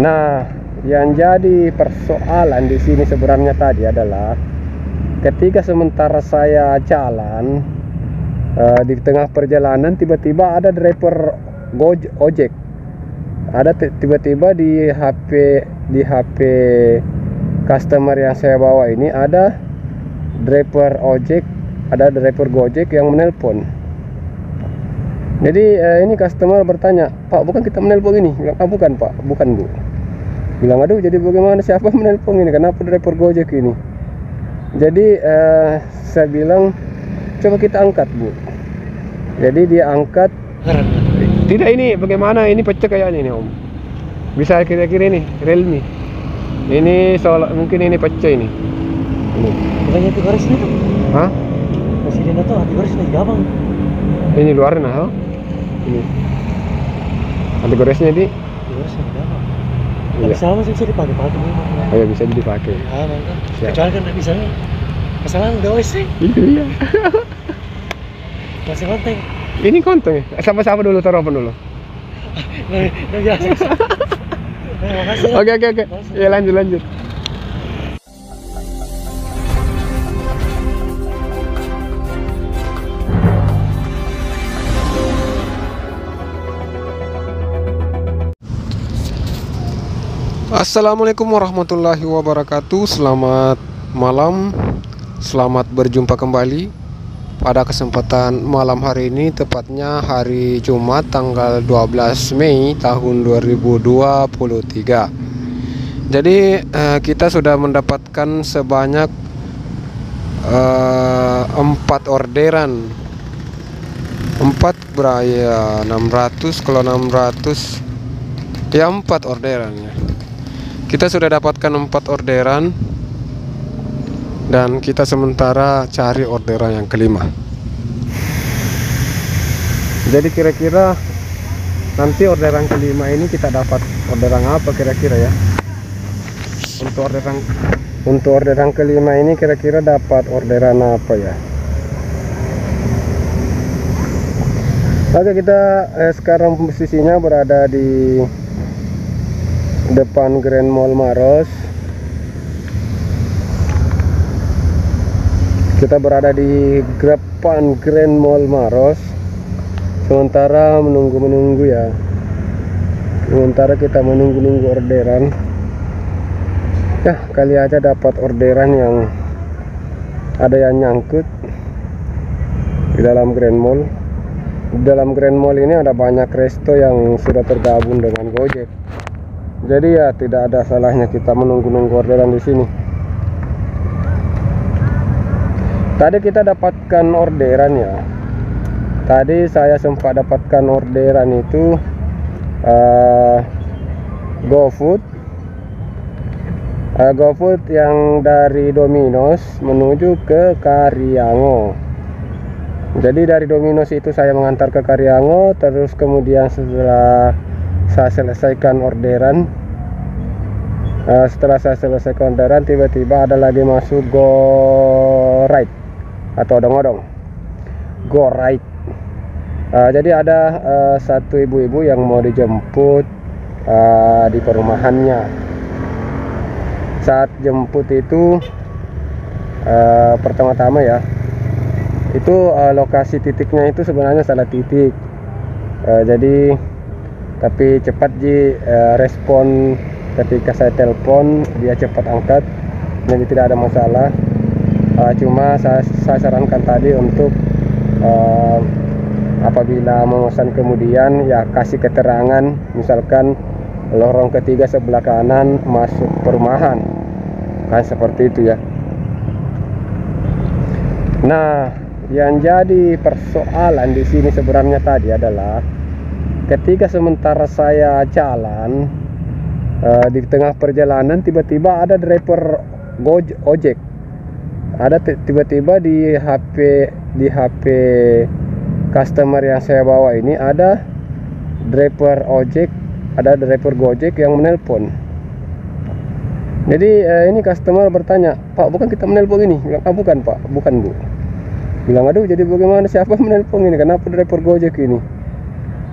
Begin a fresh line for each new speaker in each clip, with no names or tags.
Nah, yang jadi persoalan di sini sebenarnya tadi adalah ketika sementara saya jalan di tengah perjalanan, tiba-tiba ada driver ojek. Ada tiba-tiba di HP customer yang saya bawa ini ada driver ojek, ada driver Gojek yang menelpon. Jadi ini customer bertanya, "Pak, bukan kita menelpon ini?" Bilang, "Ah, bukan Pak, bukan Bu." Bilang, "Aduh, jadi bagaimana, siapa menelpon ini? Kenapa driver Gojek ini?" Jadi saya bilang, "Coba kita angkat Bu." Jadi dia angkat. Tidak, ini bagaimana, ini pecah kayaknya ini Om. Bisa kira-kira ini Realme. Ini soal mungkin ini pecah ini.
Bukannya anti gores itu?
Hah?
Presiden itu anti gores lagi gabang.
Ini luarnya nah. Ini. Anti goresnya di.
Anti gores lagi gabang.
Iya.
Tapi sama sih bisa dipakai-pakai.
Oh ya, bisa dipakai.
Ah, mantap.
Siap.
Kecuali kan nggak bisa nih. Kesalahan udah OSC.
Iya.
Masih konten.
Ini konteng. Sama-sama dulu, taruh apa dulu?
Udah biasa. Makasih.
Oke. Ya, lanjut. Assalamualaikum warahmatullahi wabarakatuh. Selamat malam. Selamat berjumpa kembali pada kesempatan malam hari ini, tepatnya hari Jumat tanggal 12 Mei tahun 2023. Jadi kita sudah mendapatkan sebanyak 4 orderan. 4 beraya 600, kalau 600 ya 4 orderan ya. Kita sudah dapatkan 4 orderan dan kita sementara cari orderan yang kelima. Jadi kira-kira nanti orderan kelima ini kita dapat orderan apa kira-kira ya? Untuk orderan kelima ini kira-kira dapat orderan apa ya? Oke, kita sekarang posisinya berada di depan Grand Mall Maros. Kita berada di depan Grand Mall Maros. Sementara menunggu ya. Sementara kita menunggu orderan. Ya, kali aja dapat orderan yang ada yang nyangkut di dalam Grand Mall. Di dalam Grand Mall ini ada banyak resto yang sudah tergabung dengan Gojek. Jadi ya tidak ada salahnya kita menunggu orderan di sini. Tadi kita dapatkan orderan ya. Tadi saya sempat dapatkan orderan itu GoFood. GoFood yang dari Domino's menuju ke Karyango. Jadi dari Domino's itu saya mengantar ke Karyango, terus kemudian setelah saya selesaikan orderan, tiba-tiba ada lagi masuk GoRide atau odong-odong GoRide. Jadi ada satu ibu-ibu yang mau dijemput di perumahannya. Saat jemput itu pertama-tama ya, itu lokasi titiknya itu sebenarnya salah titik. Jadi tapi cepat respon ketika saya telepon, dia cepat angkat, jadi tidak ada masalah. Cuma saya sarankan tadi untuk apabila memesan kemudian ya kasih keterangan, misalkan lorong ketiga sebelah kanan masuk perumahan, kan seperti itu ya. Nah, yang jadi persoalan di sini sebenarnya tadi adalah ketika sementara saya jalan di tengah perjalanan, tiba-tiba ada driver ojek. Ada tiba-tiba di HP customer yang saya bawa ini ada driver ojek, ada driver Gojek yang menelpon. Jadi ini customer bertanya, "Pak, bukan kita menelpon ini?" Bilang, "Ah, bukan Pak, bukan Bu." Bilang, "Aduh, jadi bagaimana, siapa menelpon ini? Kenapa driver Gojek ini?"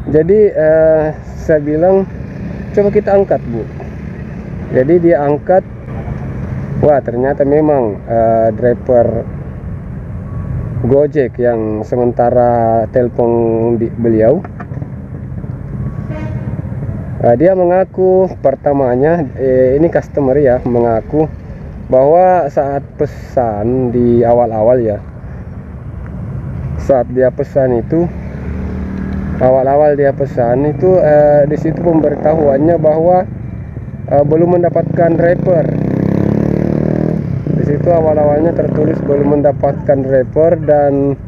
Jadi saya bilang, "Coba kita angkat Bu." Jadi dia angkat, wah ternyata memang driver Gojek yang sementara telepon beliau. Dia mengaku pertamanya, ini customer ya, mengaku bahwa saat pesan di awal-awal ya, saat dia pesan itu, awal-awal dia pesan itu, di situ pemberitahuannya bahwa belum mendapatkan driver. Di situ awal-awalnya tertulis belum mendapatkan driver, dan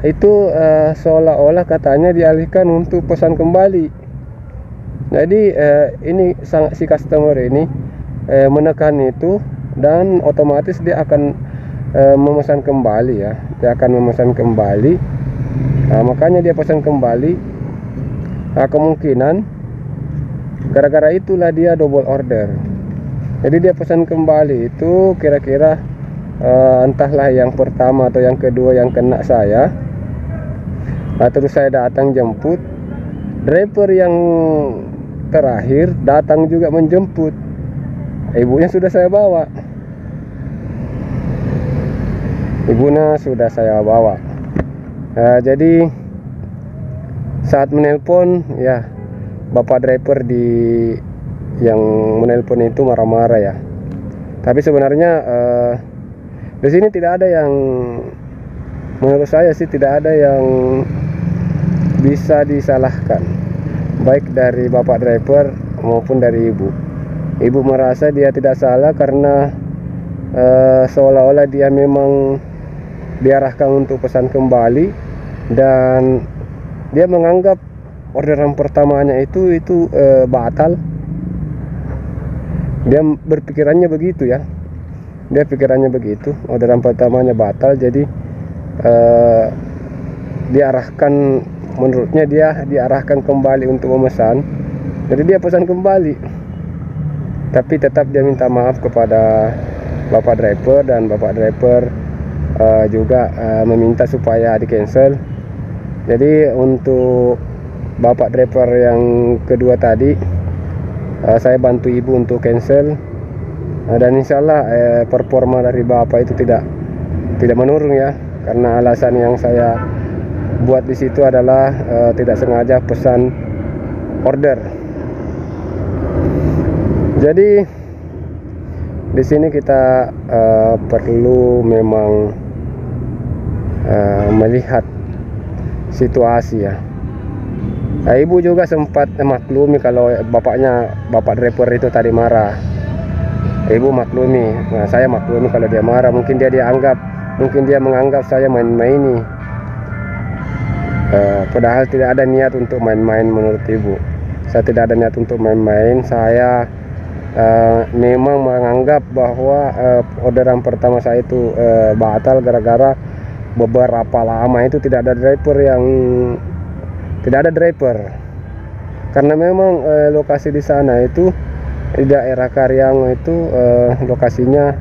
itu seolah-olah katanya dialihkan untuk pesan kembali. Jadi ini si customer ini menekan itu, dan otomatis dia akan memesan kembali ya. Dia akan memesan kembali. Makanya dia pesan kembali. Kemungkinan gara-gara itulah dia double order. Jadi dia pesan kembali itu kira-kira entahlah yang pertama atau yang kedua yang kena saya. Terus saya datang jemput. Driver yang terakhir datang juga menjemput. Ibunya sudah saya bawa. Ibunya sudah saya bawa. Jadi saat menelpon ya, bapak driver yang menelpon itu marah-marah ya. Tapi sebenarnya di sini tidak ada yang, menurut saya sih tidak ada yang bisa disalahkan, baik dari bapak driver maupun dari ibu. Ibu merasa dia tidak salah karena seolah-olah dia memang diarahkan untuk pesan kembali, dan dia menganggap orderan pertamanya itu batal. Dia berpikirannya begitu ya. Dia pikirannya begitu, orderan pertamanya batal, jadi diarahkan, menurutnya dia diarahkan kembali untuk memesan. Jadi dia pesan kembali, tapi tetap dia minta maaf kepada bapak driver, dan bapak driver juga meminta supaya di cancel. Jadi untuk bapak driver yang kedua tadi, saya bantu ibu untuk cancel, dan insyaallah performa dari bapak itu tidak menurun ya, karena alasan yang saya buat di situ adalah tidak sengaja pesan order. Jadi di sini kita perlu memang melihat situasi ya. Ibu juga sempat maklumi kalau bapak driver itu tadi marah. Ibu maklumi, saya maklumi kalau dia marah. Mungkin dia menganggap saya main-maini. Padahal tidak ada niat untuk main-main menurut ibu. Saya tidak ada niat untuk main-main. Saya memang menganggap bahwa orderan pertama saya itu batal gara-gara beberapa lama itu tidak ada driver, karena memang lokasi di sana itu di daerah Karyang itu lokasinya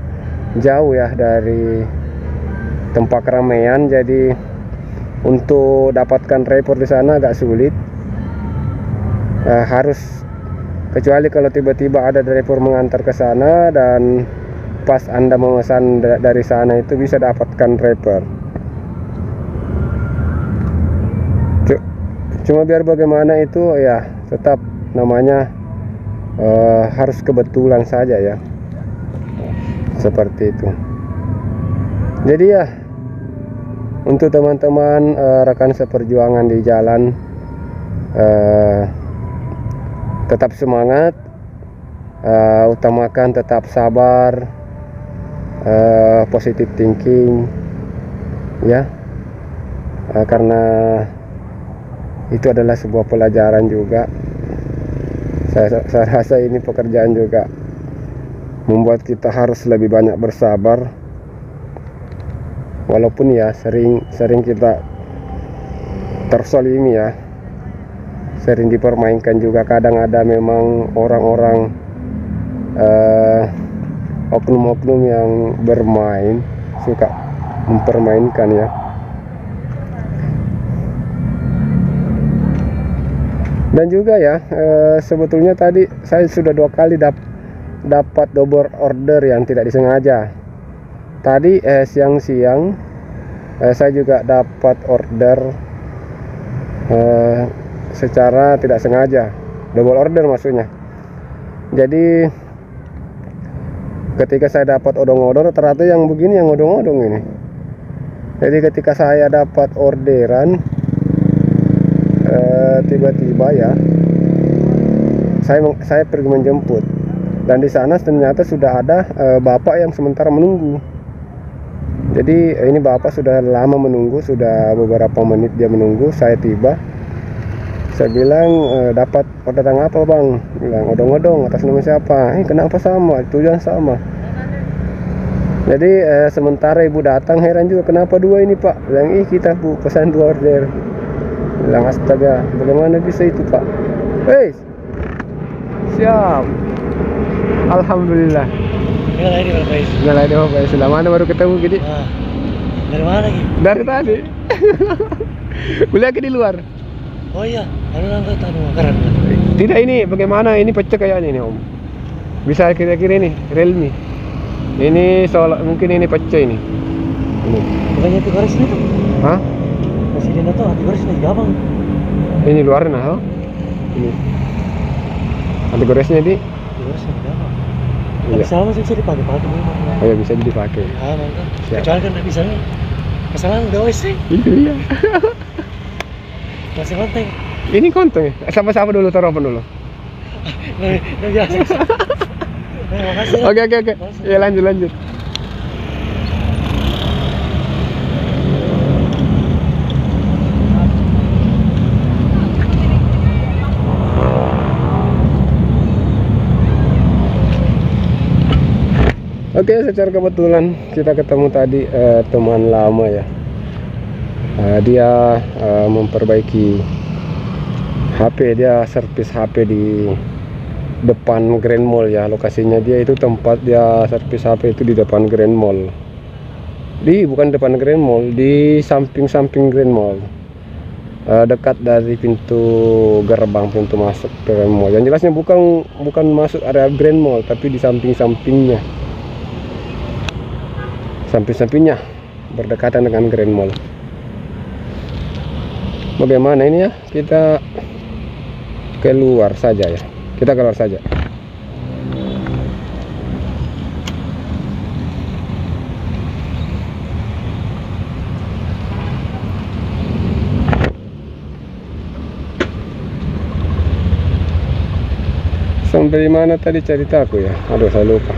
jauh ya dari tempat keramaian. Jadi untuk dapatkan driver di sana agak sulit. Harus, kecuali kalau tiba-tiba ada driver mengantar ke sana dan pas Anda memesan dari sana itu bisa dapatkan driver. Cuma biar bagaimana itu ya, tetap namanya harus kebetulan saja ya, seperti itu. Jadi ya, untuk teman-teman rekan seperjuangan di jalan, tetap semangat, utamakan tetap sabar, positive thinking ya, karena itu adalah sebuah pelajaran juga. Saya rasa ini pekerjaan juga membuat kita harus lebih banyak bersabar, walaupun ya sering kita tersolimi ya, sering dipermainkan juga. Kadang ada memang orang-orang oknum-oknum yang bermain, suka mempermainkan ya. Dan juga ya, sebetulnya tadi saya sudah 2 kali dapat double order yang tidak disengaja. Tadi siang-siang saya juga dapat order secara tidak sengaja, double order maksudnya. Jadi ketika saya dapat odong-odong, ternyata yang begini yang odong-odong ini. Jadi ketika saya dapat orderan, tiba-tiba ya saya pergi menjemput, dan di sana ternyata sudah ada bapak yang sementara menunggu. Jadi ini bapak sudah lama menunggu, sudah beberapa menit dia menunggu. Saya tiba, saya bilang, dapat orderan apa bang? Bilang odong-odong, atas nama siapa? Kenapa sama? Tujuan sama. Jadi sementara ibu datang, heran juga kenapa dua ini pak. Bilang kita bu pesan 2 order. Bilang astaga, bagaimana bisa itu pak? Hei, siap. Alhamdulillah. Nggak lagi apa sudah mana baru ketemu gini.
Dari mana lagi?
Dari tadi. Kuliah di luar.
Oh iya, angkat makaran.
Tidak, ini bagaimana ini pecah kayaknya ini om. Bisa kira-kira ini Realme. Ini soal mungkin ini pecah ini.
Bukannya anti gores itu?
Hah?
Presiden itu anti gores lagi gampang.
Ini luarnya oh. Ini. Anti goresnya di.
Anti gores lagi gampang.
Iya.
Bisa masih bisa dipakai-pakai memang.
Oh ya bisa dipakai.
Ah mantap.
Siap.
Kecuali kan nggak bisa nih. Kesalahan udah wes sih.
Iya.
Masih penting.
Ini kontong ya. Sama-sama dulu, taruh apa dulu?
Udah biasa. Makasih.
Oke. Ya lanjut. Oke, secara kebetulan kita ketemu tadi teman lama ya. Dia memperbaiki HP, dia servis HP di depan Grand Mall ya. Lokasinya dia itu tempat dia servis HP itu di depan Grand Mall. Bukan depan Grand Mall, di samping-samping Grand Mall. Dekat dari pintu gerbang, pintu masuk Grand Mall. Yang jelasnya bukan masuk area Grand Mall, tapi di samping-sampingnya. Samping-sampingnya berdekatan dengan Grand Mall. Bagaimana ini ya? Kita keluar saja ya. Kita keluar saja. Sampai mana tadi ceritaku ya? Aduh, saya lupa.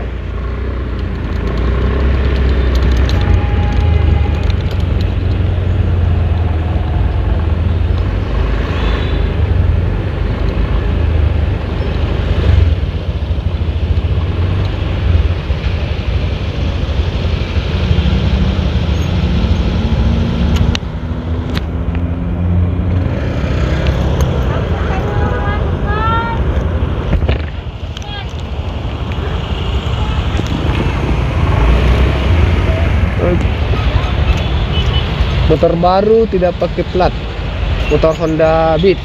Motor baru tidak pakai plat, motor Honda Beat.